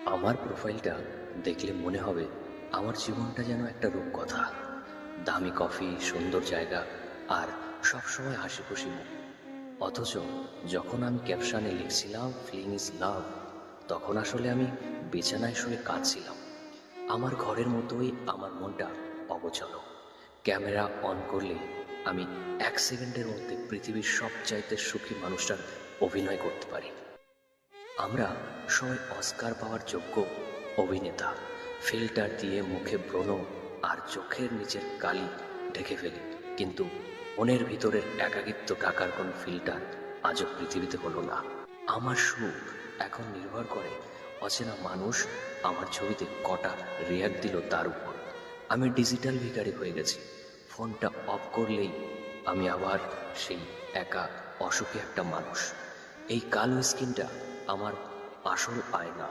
আমার প্রোফাইলটা দেখলে মনে হবে আমার জীবনটা যেন একটা রূপকথা। দামি কফি, সুন্দর জায়গা, আর সবসময় হাসি খুশি মুখ। অথচ যখন আমি ক্যাপশনে লিখছিলাম ফিলিং ইজ লাভ, তখন আসলে আমি বিছানায় শুয়ে কাঁদছিলাম। আমার ঘরের মতোই আমার মনটা অগোছালো। ক্যামেরা অন করলে আমি 1 সেকেন্ডের মধ্যে পৃথিবীর সবচাইতে সুখী মানুষটার অভিনয় করতে পারি। আমরা সবাই অস্কার পাওয়ার যোগ্য অভিনেতা। ফিল্টার দিয়ে মুখে ব্রণ আর চোখের নিচের কালি ঢেকে ফেলি, কিন্তু মনের ভিতরের একাকিত্ব ঢাকার কোনো ফিল্টার আজও পৃথিবীতে হলো না। আমার সুখ এখন নির্ভর করে অচেনা মানুষ আমার ছবিতে কটা রিয়াক্ট দিল তার উপর। আমি ডিজিটাল ভিখারি হয়ে গেছি। ফোনটা অফ করলেই আমি আবার সেই একা অসুখী একটা মানুষ। এই কালো স্কিনটা আমার আসল আয়না।